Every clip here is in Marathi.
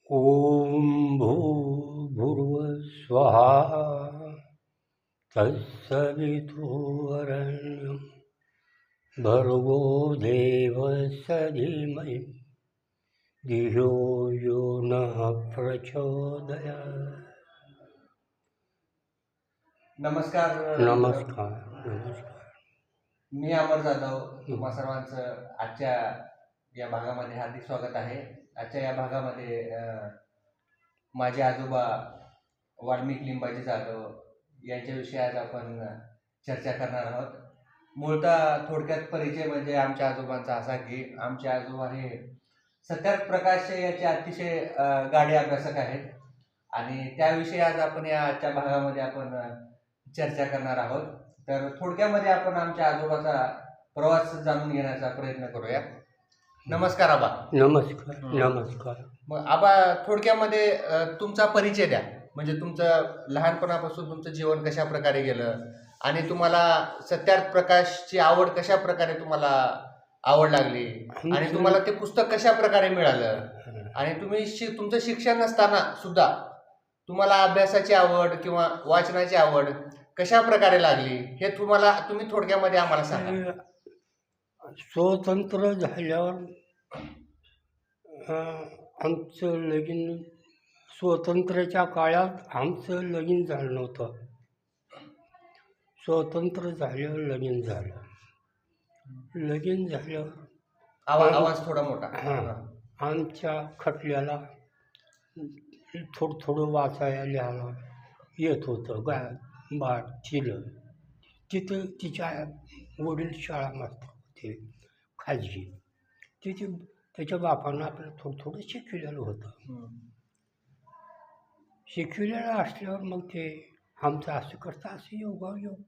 ॐ भूर्भुवस्वः तत्सवितुर्वरेण्यं भर्गो देवस्य धीमहि धियो यो नः प्रचोदयात्. नमस्कार. नमस्कार. मी अमर जाधव. तुम्हा सर्वांचं आजच्या या भागामध्ये हार्दिक स्वागत आहे. आजच्या या भागामध्ये माझे आजोबा वाल्मिक लिंबाजी जाधव यांच्याविषयी आज आपण चर्चा करणार आहोत. मूळतः थोडक्यात परिचय म्हणजे आमच्या आजोबांचा असा की आमचे आजोबा हे सत्यार्थ प्रकाश याचे अतिशय गाढे अभ्यासक आहेत आणि त्याविषयी आज आपण या आजच्या भागामध्ये आपण चर्चा करणार आहोत. तर थोडक्यामध्ये आपण आमच्या आजोबाचा प्रवास जाणून घेण्याचा प्रयत्न करूया. नमस्कार आबा. नमस्कार. नमस्कार. मग आबा थोडक्यामध्ये तुमचा परिचय द्या. म्हणजे तुमचं लहानपणापासून तुमचं जीवन कशा प्रकारे गेलं आणि तुम्हाला सत्यार्थ प्रकाशची आवड कशा प्रकारे तुम्हाला आवड लागली आणि तुम्हाला ते पुस्तक कशा प्रकारे मिळालं आणि तुम्ही तुमचं शिक्षण नसताना सुद्धा तुम्हाला अभ्यासाची आवड किंवा वाचनाची आवड कशा प्रकारे लागली हे तुम्ही थोडक्यामध्ये आम्हाला सांगा. स्वतंत्र झाल्यावर आमचं लगीन स्वतंत्रच्या काळात आमचं लगीन झालं नव्हतं. स्वतंत्र झाल्यावर लगीन झालं. लगीन झाल्यावर आवाज थोडा मोठा. आमच्या खटल्याला थोडं वाचायला लिहायला येत होतं. चिलं तिथं तिच्या वडील शाळा मास्तर होते खाजगी. तिथे त्याच्या बापानं आपल्याला थोडं शिकविलेलं होतं. शिकविलेलं असल्यावर मग ते आमचं असं करता असं योग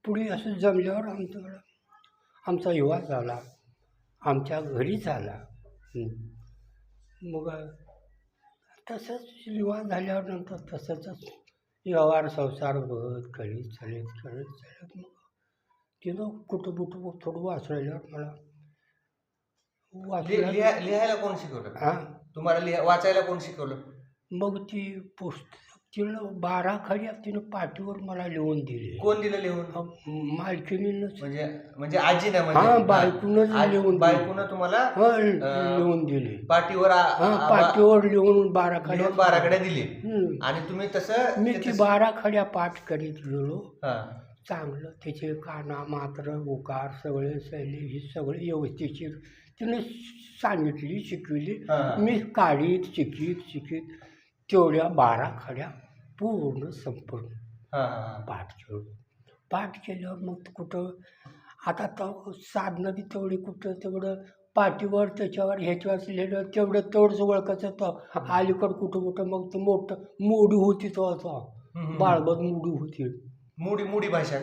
पुढे असं जमल्यावर आमचा विवाह झाला. आमच्या घरी झाला. मग तसंच विवाह झाल्यावर नंतर तसंच व्यवहार संसार बघत कळीत चालत मग तिथं कुठं थोडं वाचल्यावर मला लिहायला कोण शिकवलं तुम्हाला? वाचायला कोण शिकवलं? मग ती पुस्तक तिला 12 खड्या तिनं पाठीवर मला लिहून दिले. कोण दिलं लिहून? मालकीनीनंच. म्हणजे आजीनं? बायकूनच तुम्हाला लिहून दिले. पाठीवर लिहून 12 खड्या दिली आणि तुम्ही तसं मी ती 12 खड्या पाठ करीत गेलो. चांगलं त्याचे काना मात्र उकार सगळे शैली ही सगळी व्यवस्थित तिने सांगितली शिकविली. मी काढीत शिकीत तेवढ्या 12 खड्या पूर्ण संपूर्ण पाठ केल्यावर मग कुठं आता साधनं बी तेवढी कुठं तेवढं पाठीवर त्याच्यावर ह्याच्यावर लिहिलं तेवढंच ओळखायचं होतं. अलीकडं कुठं मग ते मोठं मोडी होती तो आता बाळबत मोडी होती. मोडी भाषा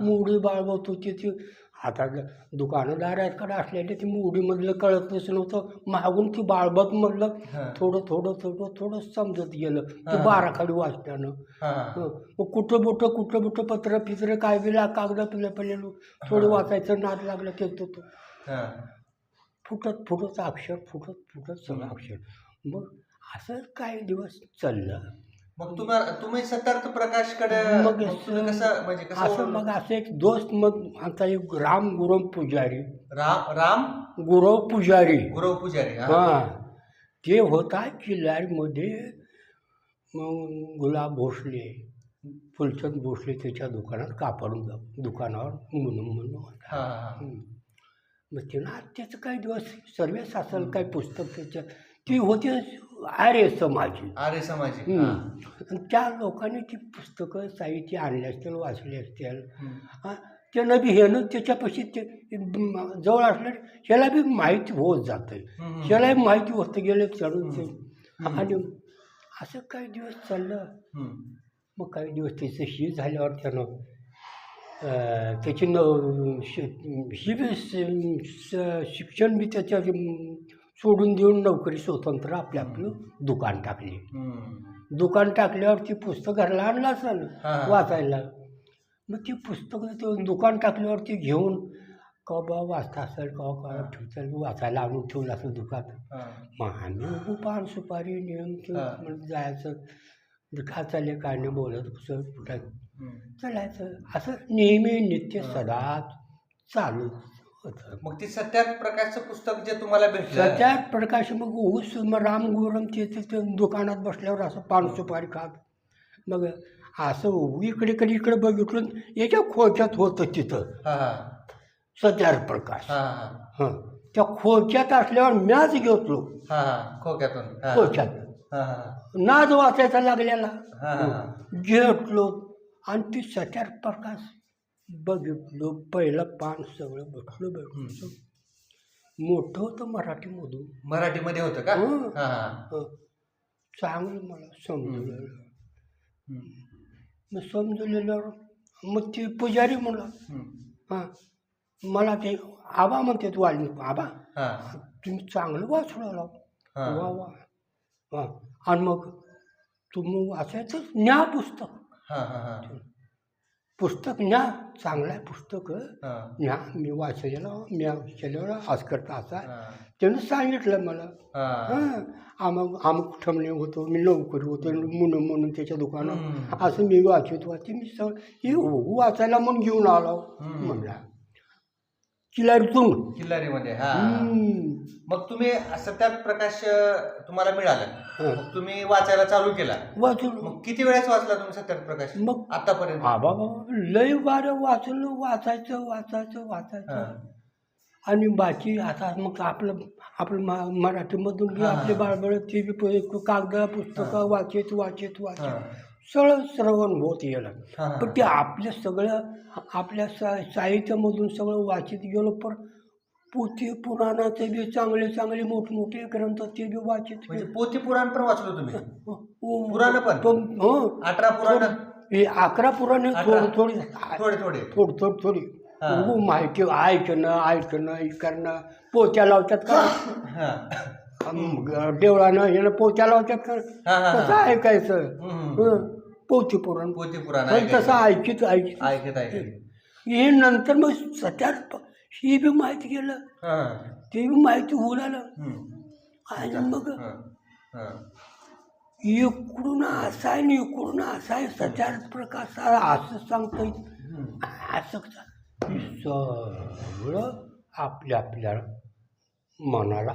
मोडी बाळबत होती ती. आता दुकानदाराकडे असलेले ती मोडीमधलं कळतच नव्हतं. मागून ती बाळबतमधलं थोडं समजत गेलं ती 12 खडी वाचल्यानं. मग कुठं बुटं पत्र फित्र काय बिला कागद पडलेलं थोडं वाचायचं नाद लागलं ते तो फुटत अक्षर फुटत सगळं अक्षर. मग असं काही दिवस चाललं. मग तुम्ही सत्यार्थ प्रकाशकडे मग असं एक दोस्त मग आमचा एक राम गुरव पुजारी ते होता किल्लारीमध्ये. मग गुलाब भोसले फुलचंद भोसले त्याच्या दुकानात दुकानावर म्हणून होता. मग तिनं त्याचं काही दिवस सर्वेस असेल काही पुस्तक त्याच्या ती होती आर्य समाजी. त्या लोकांनी ती पुस्तकं साहित्य आणले असतील वाचले असतील. त्यानं बी ह्यानं त्याच्यापाशी ते जवळ असलं ह्याला बी माहिती होत जातं. ह्यालाही माहिती होतं गेलं चढून ते. आणि असं काही दिवस चाललं. मग काही दिवस त्याचं ही झाल्यावर त्यानं त्याची शिक्षण बी त्याच्या सोडून देऊन नोकरी स्वतंत्र आपलं दुकान टाकले. दुकान टाकल्यावर ती पुस्तक घरला आणलं असेल वाचायला. मग ती पुस्तकं दुकान टाकल्यावर ती घेऊन बा वाचता असेल का ठेवता वाचायला आणून ठेवलं असं दुकानात. हां. मग आम्ही पान सुपारी नेऊन हां. म्हणून जायचं. का चालले काय नाही बोलत कसं कुठं हं. चलायचं. असं नेहमी नित्य सदा चालू होतं. मग ती सत्यार्थ प्रकाशचं पुस्तक जे तुम्हाला भेटलं सत्यात प्रकाश मग ऊस मग राम गोरम ते दुकानात बसल्यावर असं पान सुपारी खात मग असं इकडे बघितलं याच्या खोच्यात होतं तिथं हां हां सत्यार्थ प्रकाश. हां हां हं त्या खोच्यात असल्यावर मॅच घेतलो हां हां खोक्यातून हां खोच्यात हां हां नाद वाचायचा लागलेला हां हां घेतलो आणि ती सत्यार्थ प्रकाश बघितलो. पहिलं पान सगळं बघितलं. मोठं होतं मराठीमधून. मराठीमध्ये होतं का? हं. हां हां हं. चांगलं मला समजलं. हं. मग समजलेल्यावर मग ते पुजारी म्हणला हं. हां मला ते आबा म्हणतात वाल्मिक आबा हां तुम्ही चांगलं वाचलं राव. हां. वा वा हां आणि मग तुम्ही वाचायचं न्या पुस्तक. हां हां हां पुस्तक न्या चांगलं आहे पुस्तक हां न्या मी वाचलेलं मी वाचलेलं आज करता असा हां त्यानं सांगितलं मला. हां हां अमुक ठमणे होतो मी नोकरी होतो म्हणून त्याच्या दुकानात हं. असं मी वाचते मी सगळं हे वाचायला म्हणून घेऊन आलो म्हणला किल्लारीतून. किल्लारीमध्ये हां मग तुम्ही सत्यार्थ प्रकाश तुम्हाला मिळालं मग तुम्ही वाचायला चालू केला. वाचलो मग किती वेळेस वाचला तुम्ही सत्यार्थ प्रकाश मग आतापर्यंत? बाबा लय बारं वाचायचं हां आणि बाकी आता मग आपलं मराठीमधून बी हां, आपले हां. बाळबळ ते बी कागद पुस्तकं वाचत हां सगळं श्रवण होत गेलं. हां पण ते आपलं सगळं आपल्या साहित्यामधून सगळं वाचित गेलो. पण पोथी पुराणाचे बी चांगले मोठमोठे ग्रंथ ते बी वाचित म्हणजे गेलो. पोथी पुराण पण वाचलो तुम्ही? हो, पुराण पण? हो 18 पुराण हे 11 पुराणे 18. थोडी थोडे हां. माहिती ऐकणं करणं पोत्या लावतात का हां देवळानं यानं पोत्या लावतात का हां हां तसं ऐकायचं. हं. पोथी पुराण पोथी पुराण पण तसं ऐकित ऐकत हे नंतर मग सत्यार्थ ही बी माहिती गेलं हां ते बी माहिती होऊ लागलं. हं. आणि मग हां हां इकडून असा आहे आणि इकडून असा आहे सत्यार्थ प्रकाश असं सांगता येईल असं सगळं आपल्या मनाला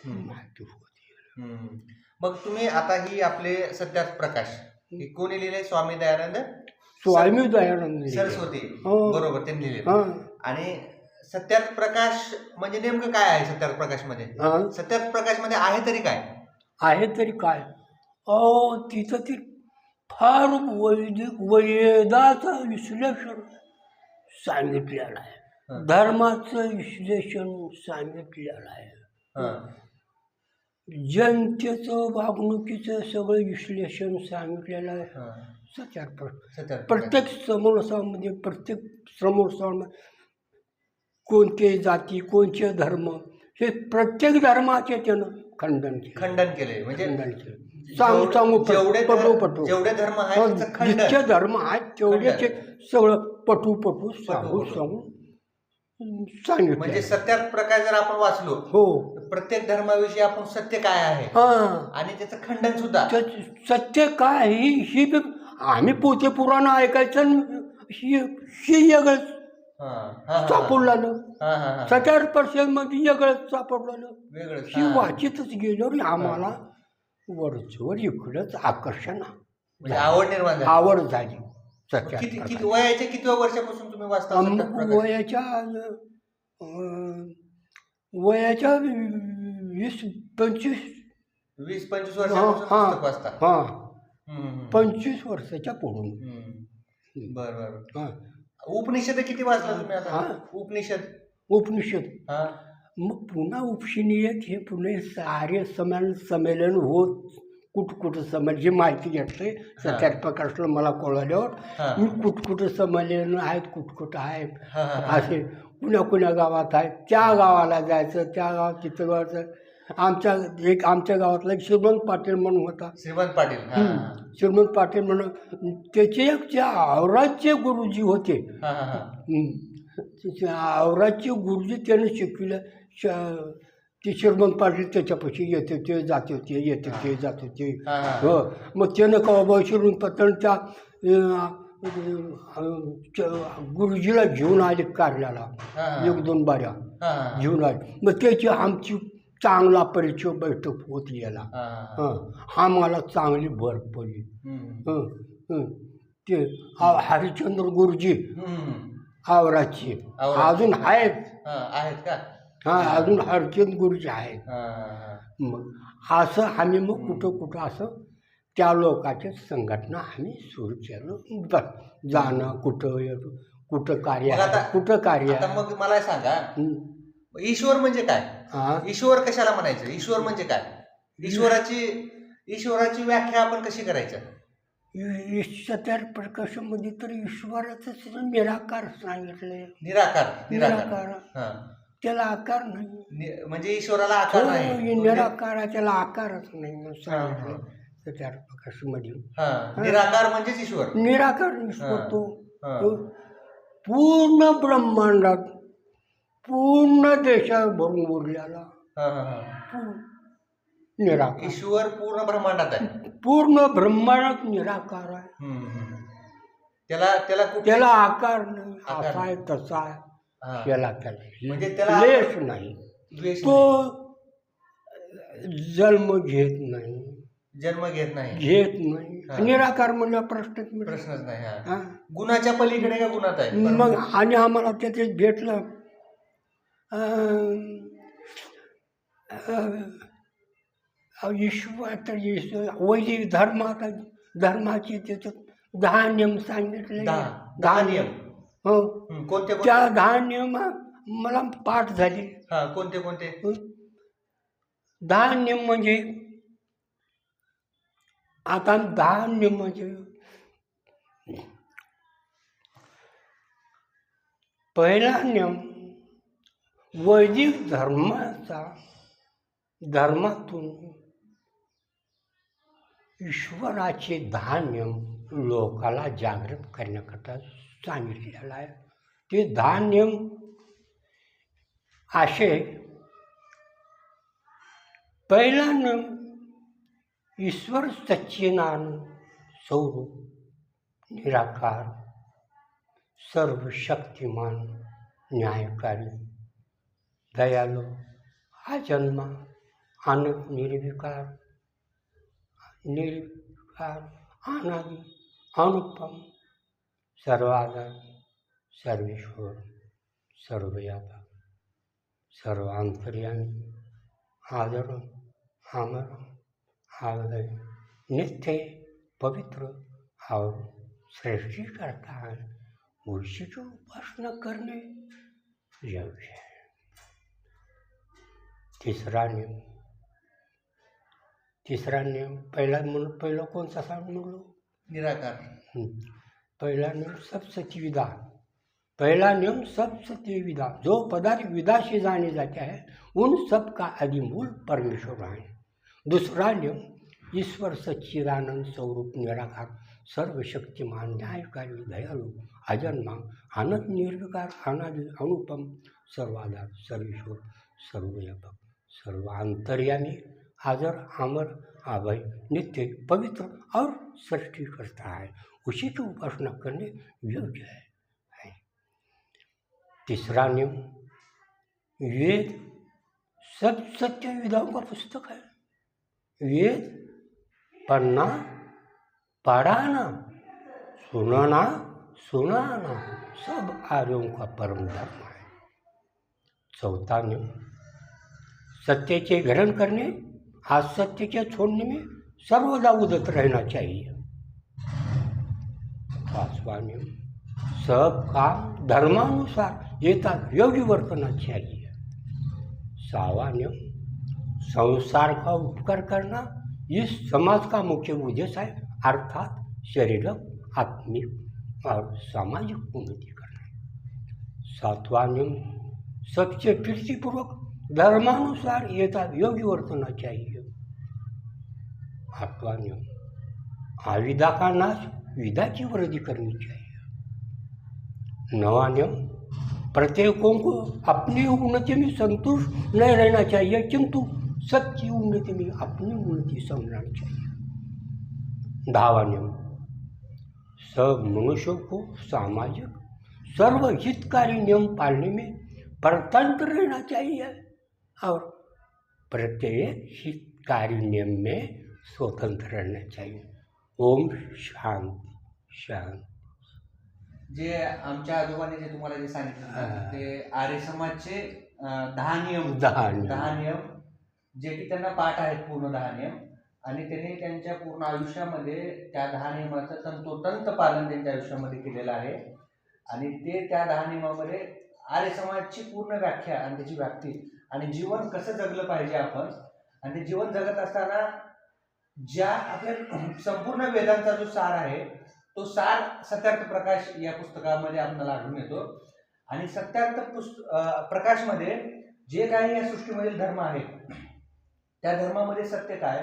माहिती होती. मग तुम्ही आता ही आपले सत्यार्थ प्रकाश हे कोणी लिहिले? स्वामी दयानंद स्वामी दयानंद सरस्वती हो. बरोबर त्यांनी लिहिले. हां आणि सत्यार्थ प्रकाश म्हणजे नेमकं काय आहे? सत्यार्थ प्रकाश मध्ये हां सत्यार्थ प्रकाश मध्ये आहे तरी काय? आहे तरी काय तिथं ती फार वेदाचं विश्लेषण सांगितलेलं आहे. हां. धर्माचं विश्लेषण सांगितलेलं आहे. हां जनतेचं वागणुकीचं सगळं विश्लेषण सांगितलेलं आहे. हां सत्यार्थ सत्यार्थ प्रकाश. प्रत्येक समोरसामध्ये प्रत्येक समोरसामध्ये कोणते जाती कोणते धर्म हे प्रत्येक धर्माचे त्यानं खंडन केले म्हणजे खंडन केलं. सांगू पटू जेवढे धर्म आहेत त्याचं खंडन. जितके धर्म आहेत तेवढे सगळं पटू सांगू सांगितलं. म्हणजे सत्यार्थ प्रकाश जर आपण वाचलो हो तर प्रत्येक धर्माविषयी आपण सत्य काय आहे हां आणि त्याचं खंडन सुद्धा. सत्य काय ही बी आम्ही पोते पुराण ऐकायचं ही वेगळंच सापडलं. सत्यार्थ पर्सेंटमध्ये वेगळंच सापडलं. वेगळंच ही वाचितच गेल्यावर आम्हाला वरचवर इकडंच आकर्षण म्हणजे आवड निर्माण झाली. आवड झाली. किती वयाच्या किती वर्षापासून तुम्ही वाचता सत्यार्थ प्रकाश? वयाच्या 20-25 20-25 वर्षापासून पुस्तक वाचता? हां 25 वर्षाच्या पुढून. बरं उपनिषद किती वाचला तुम्ही आता? हां उपनिषद हां मग पुन्हा उपनिषद हे पुणे सारे संमेलन होत कुठं संमेलन जी माहिती घेतली सत्यार्थ प्रकाशला मला कळल्यावर मी कुठं संमेलन आहेत कुठं आहेत असे कुण्या गावात आहेत त्या गावाला जायचं. त्या गावात तिथं गावाचं आमच्या गावातला एक श्रीमंत पाटील म्हणून होता. श्रीमंत पाटील म्हणून त्याचे एक जे औरादचे गुरुजी होते आवराची गुरुजी त्यानं शिकविल्या. ते श्रीमंत पाटील त्याच्यापाशी येते ते जाते ते येते ते जाते ते. हो, मग त्यानं का बाबा श्रीमंत पाटील त्या गुरुजीला घेऊन आले कारल्याला, 1-2 बाऱ्या घेऊन आले. मग त्याची आमची चांगला परिचय बैठक होती याला. हा मला चांगली भर पडली. ते हरिश्चंद्र गुरुजी आवराची अजून आहेत का? हां, अजून हरिश्चंद्र गुरुजी आहेत. मग असं आम्ही मग कुठं असं त्या लोकांच्या संघटना आम्ही सुरू केलं. जाणं कुठं कार्य आहे. आता मग मला सांगा, ईश्वर म्हणजे काय? ईश्वर कशाला म्हणायचं? ईश्वर म्हणजे काय? ईश्वराची व्याख्या आपण कशी करायचं? सत्यार प्रकाशामध्ये तर ईश्वराचं निराकार सांगितलंय. निराकार. त्याला आकार नाही. म्हणजे ईश्वराला आकार नाही. निराकार, त्याला आकारच नाही सांगितलं सत्यार प्रकाशामध्ये. निराकार म्हणजेच ईश्वर. निराकार ईश्वर तो पूर्ण ब्रह्मांडात, पूर्ण देशात भरून उरलेला निराकार. ईश्वर पूर्ण ब्रह्मांडात आहे. पूर्ण ब्रह्मांडात निराकार आहे. त्याला आकार नाही. असा आहे तसा आहे. त्याला म्हणजे लेश नाही. तो जन्म घेत नाही. निराकार म्हणजे प्रश्नच नाही. गुणाच्या पलीकडे का गुणात आहे? मग आणि आम्हाला त्याचे भेटलं ईश्वर. तर वैदिक धर्माचे त्याच्यात 10 नियम सांगितले. 10 नियम. हो, कोणते? त्या 10 नियम मला पाठ झाले. कोणते? 10 नियम म्हणजे आता 10 नियम म्हणजे पहिला नियम वैदिक धर्मातून ईश्वराचे 10 नियम लोकाला जागृत करण्याकरता सांगितलेला आहे. ते 10 नियम असे. पहिला नियम, ईश्वर सच्चिदानंद स्वरूप निराकार, सर्वशक्तिमान, न्यायकारी, दयालू, अजन्मा, अनंत, निर्विकार, अनादि, अनुपम, सर्वाधार, सर्वेश्वर, सर्वव्यापक, सर्वांतर्यामी, आदरम, आमरम, आदय, नित्य, पवित्र और सृष्टि करता है. उसी की उपासना करने योग्य है. तीसरा नियम पहिला कोणता सांगू? निराकार. पहला नियम सब सत्य विदा. पहला नियम सब सत्य विदा. जो पदार्थ विदा से जाने जाता है उन सब का आदिमूल परमेश्वर है. दूसरा नियम, ईश्वर सच्चिदानंद स्वरूप निराकार, सर्वशक्तिमान, न्यायकारी, दयालु, अजन्मा, अनंत, निर्विकार, अनादि, अनुपम, सर्वाधार, सर्वेश्वर, सर्वव्यापक, सर्वांतर्यामी, हाजर, अमर, अभय, नित्य, पवित्र और सृष्टि करता है. उसी की उपासना करने योग्य है. तीसरा नियम, वेद सब सत्य विधाओं का पुस्तक है. वेद पढ़ना, पढ़ाना, सुनाना सब आर्यों का परम धर्म है. चौथा नियम, सत्य के ग्रहण करने, असत्य के छोड़ने में सर्वदा उदत रहना चाहिए. पांचवा नियम, सब काम धर्मानुसार येतात योग्य वर्तना चाहिए. सावा नियम, संसार का उपकार करना इस समाज का मुख्य उद्देश्य है, अर्थात शारीरिक, आत्मिक और सामाजिक उन्नति करना. सातवां नियम, सबसे प्रीतिपूर्वक धर्मानुसार येतात योग्य वर्तना चाहिए. आठवां नियम, अविद्या का नाश विद्या की वृद्धि करनी चाहिए. नवा नियम, प्रत्येकों को अपनी उन्नति में संतुष्ट नहीं रहना चाहिए, किंतु सबकी उन्नति में अपनी उन्नति समझना चाहिए। 10वां नियम, सब मनुष्यों को सामाजिक सर्वहितकारी नियम पालने में परतंत्र रहना चाहिए और प्रत्येक हितकारी नियम में स्वतंत्र रहना चाहिए। ओम शांति शांति। जे आमच्या आजोबांनी जे तुम्हाला जे सांगितलं ना, ते आर्य समाजचे 10 नियम 10 नियम जे की त्यांना पाठ आहेत, पूर्ण 10 नियम, आणि त्यांनी त्यांच्या पूर्ण आयुष्यामध्ये त्या 10 नियमाचं तंतोतंत पालन त्यांच्या आयुष्यामध्ये केलेलं आहे. आणि ते त्या 10 नियमामध्ये आर्य समाजची पूर्ण व्याख्या आणि त्याची व्याप्ती आणि जीवन कसं जगलं पाहिजे आपण, आणि ते जीवन जगत असताना ज्या आपल्या संपूर्ण वेदांचा जो सार आहे तो सार सत्यार्थ प्रकाश या पुस्तकामध्ये आपल्याला आढळून येतो. आणि सत्यार्थ प्रकाशमध्ये जे काही या सृष्टीमधील धर्म आहेत त्या धर्मामध्ये सत्य काय,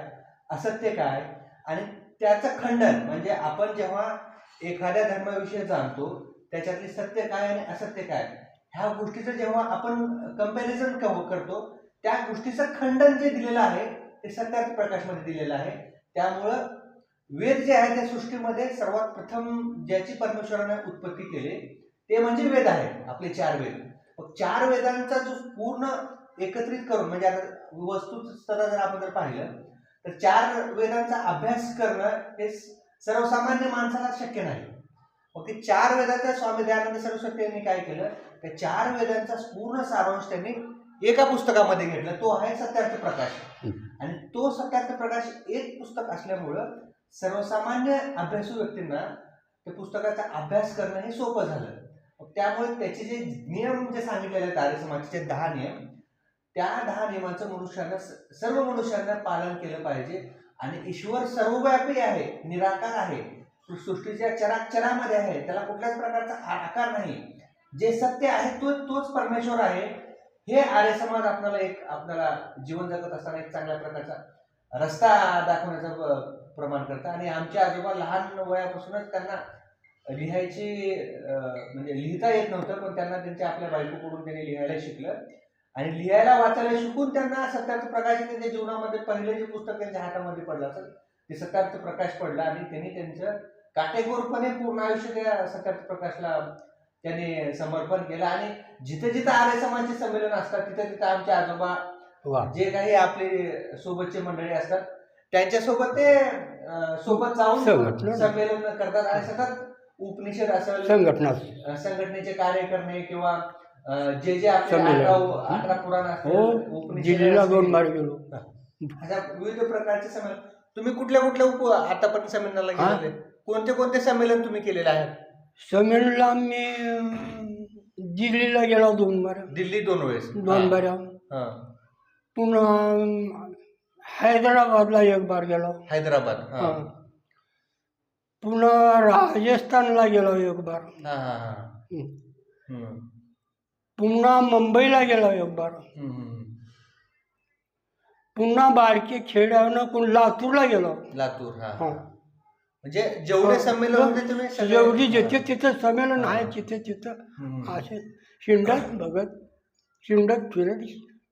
असत्य काय, आणि त्याचं खंडन म्हणजे आपण जेव्हा एखाद्या धर्माविषयी जाणतो त्याच्यातली सत्य काय आणि असत्य काय ह्या गोष्टीचं जेव्हा आपण कंपॅरिझन करतो, त्या गोष्टीचं खंडन जे दिलेलं आहे ते सत्यार्थ प्रकाशमध्ये दिलेलं आहे. त्यामुळं वेद जे आहे त्या सृष्टीमध्ये सर्वात प्रथम ज्याची परमेश्वराने उत्पत्ती केली ते म्हणजे वेद आहे, आपले 4 वेद. मग 4 वेदांचा जो पूर्ण एकत्रित करून म्हणजे आता वस्तुस्थिती जर आपण पाहिलं तर 4 वेदांचा अभ्यास करणं हे सर्वसामान्य माणसाला शक्य नाही. मग ते 4 वेदांचा स्वामी दयानंद सरस्वती यांनी काय केलं, त्या 4 वेदांचा पूर्ण सारांश त्यांनी एका पुस्तकामध्ये घेतलं, तो आहे सत्यार्थ प्रकाश. आणि तो सत्यार्थ प्रकाश एक पुस्तक असल्यामुळं सर्वसामान्य अभ्यासू व्यक्तींना त्या पुस्तकाचा अभ्यास करणं हे सोपं झालं. त्यामुळे त्याचे जे नियम जे सांगितलेले आहेत आर्य समाजाचे 10 नियम, त्या 10 नियमांचं मनुष्यानं सर्व मनुष्यांना पालन केलं पाहिजे. आणि ईश्वर सर्वव्यापी आहे, निराकार आहे, सृष्टीच्या चराचरामध्ये आहे, त्याला कुठल्याच प्रकारचा आकार नाही. जे सत्य आहे तोच परमेश्वर आहे. हे आर्य समाज आपल्याला जीवन जगत असताना एक चांगल्या प्रकारचा रस्ता दाखवण्याचं प्रमाण करतं. आणि आमचे आजोबा लहान वयापासूनच त्यांना लिहायची म्हणजे लिहिता येत नव्हतं, पण त्यांना त्यांच्या आपल्या बायकोकडून त्यांनी लिहायला शिकलं. आणि लिहायला वाचायला शिकून त्यांना सत्यार्थ प्रकाश त्यांच्या जीवनामध्ये पहिले जे पुस्तक त्यांच्या हातामध्ये पडलं असेल ते सत्यार्थ प्रकाश पडलं. आणि त्यांनी त्यांचं काटेकोरपणे पूर्ण आयुष्य त्या सत्यार्थ प्रकाशला त्यांनी समर्पण केलं. आणि जिथे जिथे आर्य समाजचे संमेलन असतात तिथे तिथे आमचे आजोबा जे काही आपले सोबतचे मंडळी असतात त्यांच्यासोबत ते सोबत जाऊन संमेलन करतात. आणि सतत उपनिषद असेल, संघटनेचे कार्य करणे किंवा जे आपले 18 पुराण असतील, उपनिषद, अशा विविध प्रकारचे संमेलन. तुम्ही कुठल्या आतापर्यंत संमेलनाला गेलेले, कोणते संमेलन तुम्ही केलेले आहेत? संमेलनला मी दिल्लीला गेलो 2 बार. दिल्ली 2 वेळेस? 2 बार. पुन्हा हैदराबादला 1 बार गेलो. हैदराबाद. पुन्हा राजस्थानला गेलो 1 बार. पुन्हा मुंबईला गेलो 1 बार. पुन्हा बारके खेड्यावरून लातूरला गेलो. लातूर. म्हणजे जेवढे संमेलन होते तुम्ही जेवढी जिथे तिथं संमेलन आहे तिथे तिथं असे शिंडत फिरत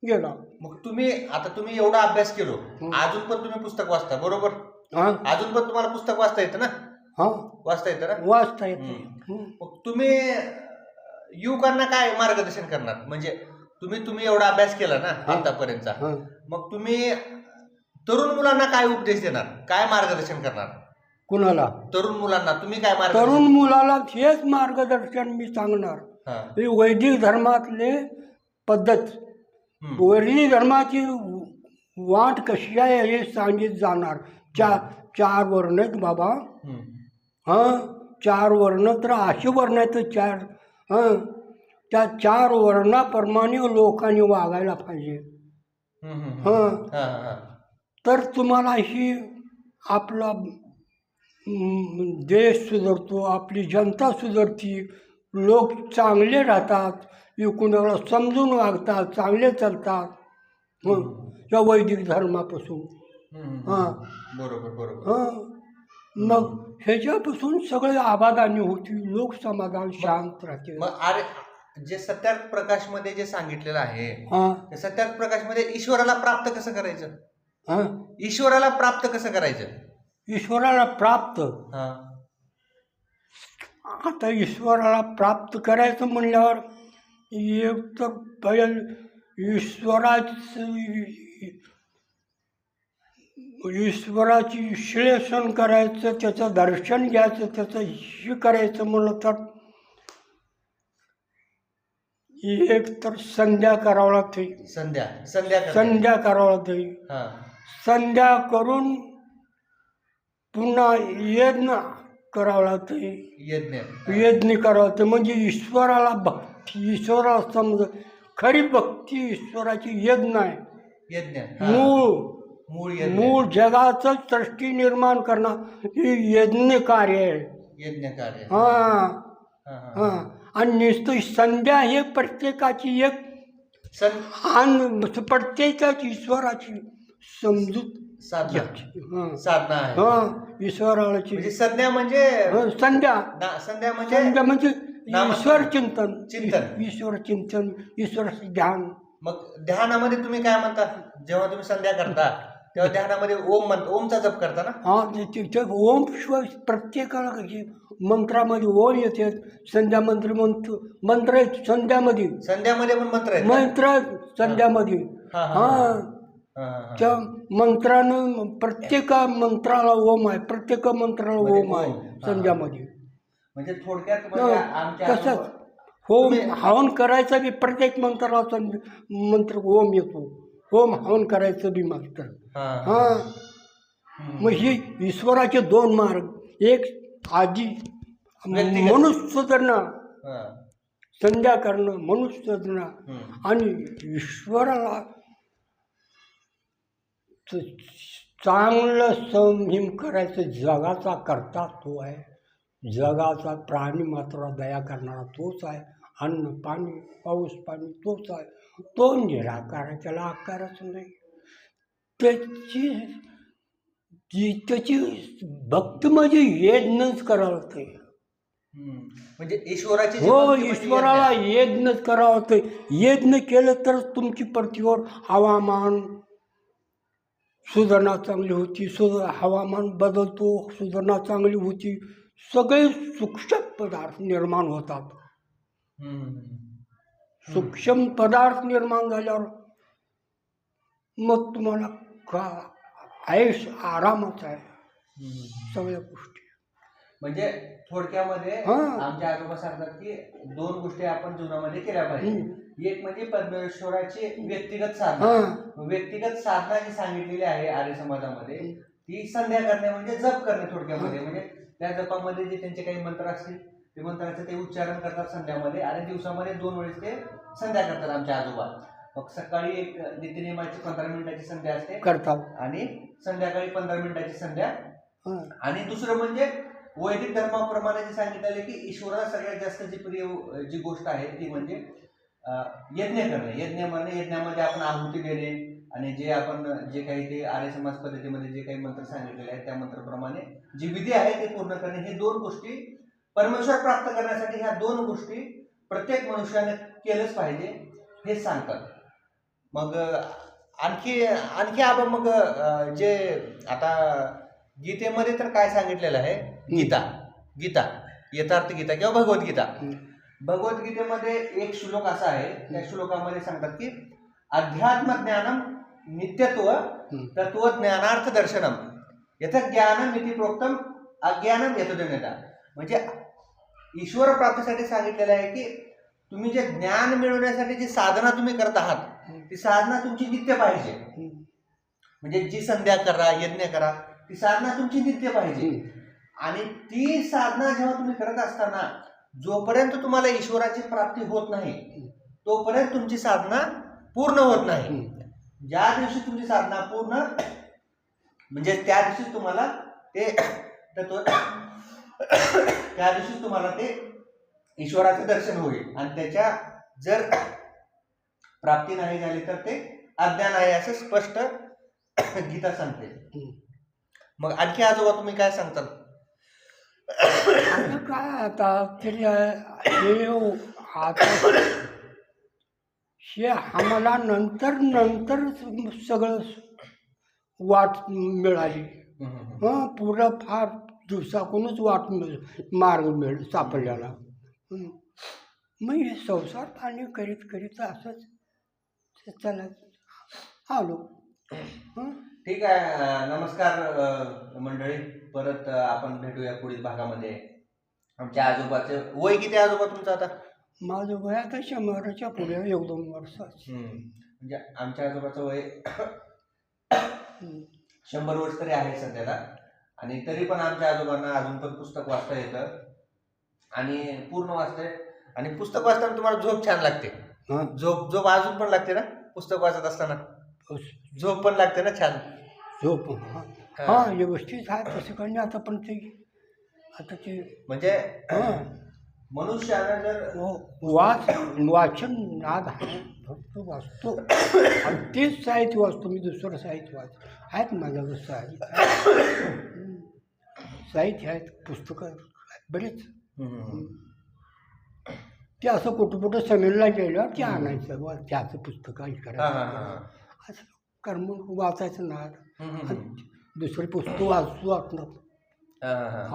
गेलो. मग तुम्ही एवढा अभ्यास केलो, अजून पण तुम्ही पुस्तक वाचता बरोबर? अजून पण तुम्हाला पुस्तक वाचता येतं ना? वाचता येतं ना? वाचता येतं. मग तुम्ही युवकांना काय मार्गदर्शन करणार? म्हणजे तुम्ही एवढा अभ्यास केला ना आतापर्यंतचा, मग तुम्ही तरुण मुलांना काय उपदेश देणार, काय मार्गदर्शन करणार? कुणाला? तरुण मुलांना तुम्ही काय तरुण मुलाला हेच मार्गदर्शन मी सांगणार. वैदिक धर्मातले पद्धत, वैदिक धर्माची वाट कशी आहे हे सांगित जाणार. 4 वर्ण आहेत बाबा. 4 वर्ण तर अशी वर्ण आहेत 4. त्या 4 वर्णाप्रमाणे लोकांनी वागायला पाहिजे. तर तुम्हाला ही आपला देश सुधारतो, आपली जनता सुधारती, लोक चांगले राहतात, कुणाला समजून वागतात, चांगले चालतात या वैदिक धर्मापासून. बरोबर. मग ह्याच्यापासून सगळे आबादानी होती, लोक समाधान शांत राहते. जे सत्यार्थ प्रकाश मध्ये जे सांगितलेलं आहे हा त्या सत्यार्थ प्रकाश मध्ये ईश्वराला प्राप्त कसं करायचं? हा ईश्वराला प्राप्त कसं करायचं? ईश्वराला प्राप्त, हा आता ईश्वराला प्राप्त करायचं म्हणल्यावर एक तर पहिलं ईश्वराची विश्लेषण करायचं, त्याचं दर्शन घ्यायचं, त्याचं हे करायचं म्हणलं तर एक तर संध्या करावं लागते. संध्या संध्या करते. संध्या करावं लागते. हा संध्या करून पुन्हा यज्ञ करावं लागते. यज्ञ यज्ञ करावं लागते. म्हणजे ईश्वराला भक्ती, ईश्वराला समज खरी भक्ती ईश्वराची यज्ञ आहे. यज्ञ मूळ यज्ञ मूळ जगाचं सृष्टी निर्माण करणं हे यज्ञ कार्य आहे. यज्ञ कार्य. हा हा, हा. हा आणि नुसतं संध्या हे प्रत्येकाची एक प्रत्येकाची ईश्वराची समजूत साधना हा साधना आहे. हा ईश्वराची म्हणजे संध्या म्हणजे संध्या संध्या म्हणजे संध्या म्हणजे नामस्मरण. ईश्वर चिंतन, चिंतन. ईश्वर चिंतन, ईश्वराचं ध्यान. मग ध्यानामध्ये तुम्ही काय म्हणता? जेव्हा तुम्ही संध्या करता तेव्हा ध्यानामध्ये ओमचा जप करता ना? हा ते ओम शिवाय प्रत्येकाला कशी मंत्रामध्ये ओम येते. संध्या मंत्र आहेत संध्यामध्ये. संध्यामध्ये पण मंत्र आहेत? मंत्र संध्यामध्ये. हा, हा, हा हा, हा. त्या मंत्रानं प्रत्येक मंत्राला ओम आहे. प्रत्येक मंत्राला म्हणजे ओम आहे ओम. हा. संध्यामध्ये. म्हणजे थोडक्यात म्हणजे आमच्या तसंच होम हवन करायचं बी प्रत्येक मंत्राला मंत्र ओम येतो. होम हवन करायचं बी मात्र. हा. हा मग ही ईश्वराचे दोन मार्ग. एक आधी व्यक्तिगत. मनुष्य सुधारणं, हा. संध्या करणं, मनुष्य सुधारणं हम्म. आणि ईश्वराला चांगलं संयम करायचं. जगाचा करता तो आहे. जगाचा प्राणी मात्र दया करणारा तोच आहे. अन्न पाणी पाऊस पाणी तोच आहे. तो निराकार आहे. त्याला आकारच नाही. त्याची भक्त म्हणजे यज्ञच करावं लागते. म्हणजे ईश्वराची जी हो भक्ती म्हणजे ईश्वराला यज्ञ. यज्ञच करावं लागते. यज्ञ केलं तर तुमची पृथ्वीवर हवामान सुधारणा चांगली होती. हवामान बदलतो, सुधारणा चांगली होती. सगळे सूक्ष्म पदार्थ निर्माण होतात. सूक्ष्म पदार्थ निर्माण झाल्यावर मग तुम्हाला का आयुष आरामच आहे सगळ्या गोष्टी. म्हणजे थोडक्यामध्ये हा. आमच्या आजोबा सांगतात की दोन गोष्टी आपण जीवनामध्ये केल्या पाहिजे. एक म्हणजे परमेश्वराची व्यक्तिगत साधना. व्यक्तिगत साधना जी सांगितलेली आहे आर्य समाजामध्ये ती संध्या करणे म्हणजे जप करणे थोडक्यामध्ये. म्हणजे त्या जपामध्ये जे त्यांचे काही मंत्र असतील ते मंत्राचे ते उच्चारण करतात संध्यामध्ये आणि दिवसामध्ये 2 वेळेस ते संध्या करतात आमचे आजोबा. मग सकाळी एक नित्यनेमाची 15 मिनिटाची संध्या असते करतात आणि संध्याकाळी 15 मिनिटाची संध्या. आणि दुसरं म्हणजे वैदिक धर्माप्रमाणे जे सांगितलेले की ईश्वराला सगळ्यात जास्त जी प्रिय जी गोष्ट आहे ती म्हणजे यज्ञ करणे. यज्ञामध्ये आपण आहुती देणे आणि जे काही ते आर्य समाज पद्धतीमध्ये जे काही मंत्र सांगितलेले आहेत त्या मंत्राप्रमाणे जी विधी आहे ते पूर्ण करणे. हे 2 गोष्टी परमेश्वर प्राप्त करण्यासाठी ह्या 2 गोष्टी प्रत्येक मनुष्याने केलंच पाहिजे हे सांगतात. मग आणखी आबा मग जे आता गीतेमध्ये तर काय सांगितलेलं आहे? गीता यथार्थ गीता किंवा भगवद्गीता. भगवद्गीतेमध्ये एक श्लोक असा आहे. त्या श्लोकामध्ये सांगतात की अध्यात्म ज्ञानम नित्यत्व तत्वज्ञानार्थ दर्शनम यथ ज्ञानम इति प्रोक्तम अज्ञानम यतोदन्यता. म्हणजे ईश्वर प्राप्तीसाठी सांगितलेलं आहे की तुम्ही जे ज्ञान मिळवण्यासाठी जी साधना तुम्ही करत आहात ती साधना तुमची नित्य पाहिजे. म्हणजे जी संध्या करा, यज्ञ करा, ती साधना तुमची नित्य पाहिजे. आणि ती साधना जेव्हा तुम्ही करत असताना जोपर्यंत तुम्हाला ईश्वराची प्राप्ती होत नाही तोपर्यंत तुमची साधना पूर्ण होत नाही. ज्या दिवशी तुमची साधना पूर्ण म्हणजे त्या दिवशीच तुम्हाला ते त्या दिवशीच तुम्हाला ते ईश्वराचे दर्शन होईल. आणि त्याच्या जर प्राप्ती नाही झाली तर ते अज्ञान आहे असं स्पष्ट गीता सांगते. मग आणखी आजोबा तुम्ही काय सांगतात? काय आता तरी हे आता हे आम्हाला नंतर सगळं वाट मिळाली. पुढं फार दिवसाकडूनच मार्ग सापडलेला. मग हे संसार पाणी करीत असंच चला आलो. ठीक आहे. नमस्कार मंडळी, परत आपण भेटूया पुढील भागामध्ये. आमच्या आजोबाचं वय किती आहे आजोबा तुमचं आता? माझं वय आता 100च्या पुढे 1-2 वर्षाचं. म्हणजे आमच्या आजोबाचं वय 100 वर्ष तरी आहे सध्याला. आणि तरी पण आमच्या आजोबांना अजून पण पुस्तक वाचता येतं आणि पूर्ण वाचतंय. आणि पुस्तक वाचताना तुम्हाला झोप छान लागते. झोप अजून पण लागते ना पुस्तक वाचत असताना? झोप पण लागते ना छान? झोप व्यवस्थित आहे तसं काही नाही. आता ते म्हणजे मनुष्यानं जर वाचन नाद आहे फक्त वाचतो आणि तेच साहित्य वाचतो. मी दुसरं साहित्य आहेत माझ्याकडे साहित्य आहेत, पुस्तकं बरेच. ते असं कुठं समेलला गेल्यावर ते आणायचं, त्याचं पुस्तक करायचं, असं कर्म वाचायचं नाद. दुसरी पुस्तकं वाचणार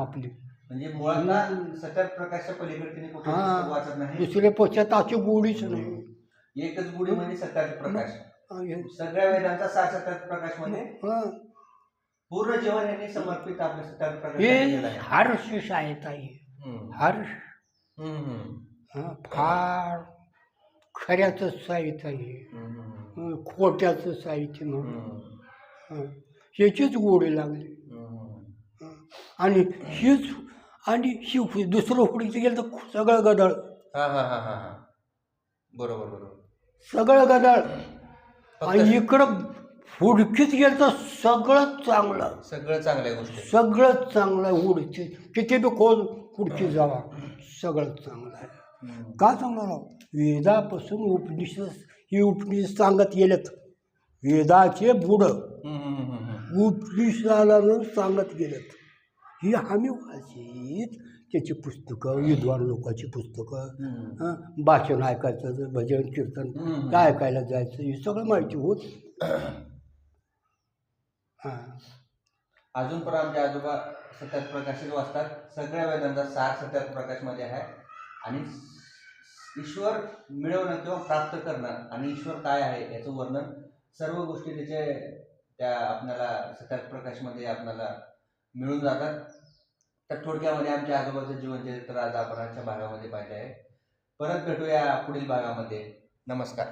आपली. म्हणजे मुळात सत्यप्रकाशच्या पलीकडे कुठे वाचत नाही. दुसऱ्या पुस्तकाची गोडीच नाही. एकच गोडी म्हणजे सत्यप्रकाश. सगळ्या वेदांचा सार सत्यप्रकाश मध्ये पूर्ण जीवन यांनी समर्पित आपल्या सत्यप्रकाश. हर्ष शाळेत आहे, हर्ष फार खऱ्याचं साहित्य आहे, खोट्याचं साहित्य म्हणून ह्याचीच गोडी लागली. आणि ही दुसरं हुडीचं गेलं तर सगळं गदळ. बरोबर सगळं गदळ. आणि इकडं हुडकीत गेलं तर सगळं चांगल्या गोष्टी, सगळं चांगलं. हुडकी किती बी खोल हुडकी जावा सगळं चांगलं आहे. का चांगलं? वेदापासून उपनिषद सांगत गेलेत. वेदाचे बुडं उपनिषदाला सांगत गेलेत. ही आम्ही वाचित त्याची पुस्तकं, विद्वान लोकांची पुस्तकं, भाषण ऐकायचं, भजन कीर्तन काय ऐकायला जायचं, हे सगळं माहिती होत. अजून पण आमचे आजोबा सत्यप्रकाशच वाचतात. सगळ्या वेदांचा सार सत्यप्रकाशमध्ये आहे. आणि ईश्वर मिळवणं किंवा प्राप्त करणं आणि ईश्वर काय आहे याचं वर्णन सर्व गोष्टी त्या आपल्याला सत्यप्रकाशमध्ये आपल्याला मिळून जातात. तर थोडक्यामध्ये आमच्या आजोबाचं जीवनचरित्र आज आपण आजच्या भागामध्ये पाहिलं आहे. परत भेटूया पुढील भागामध्ये. नमस्कार.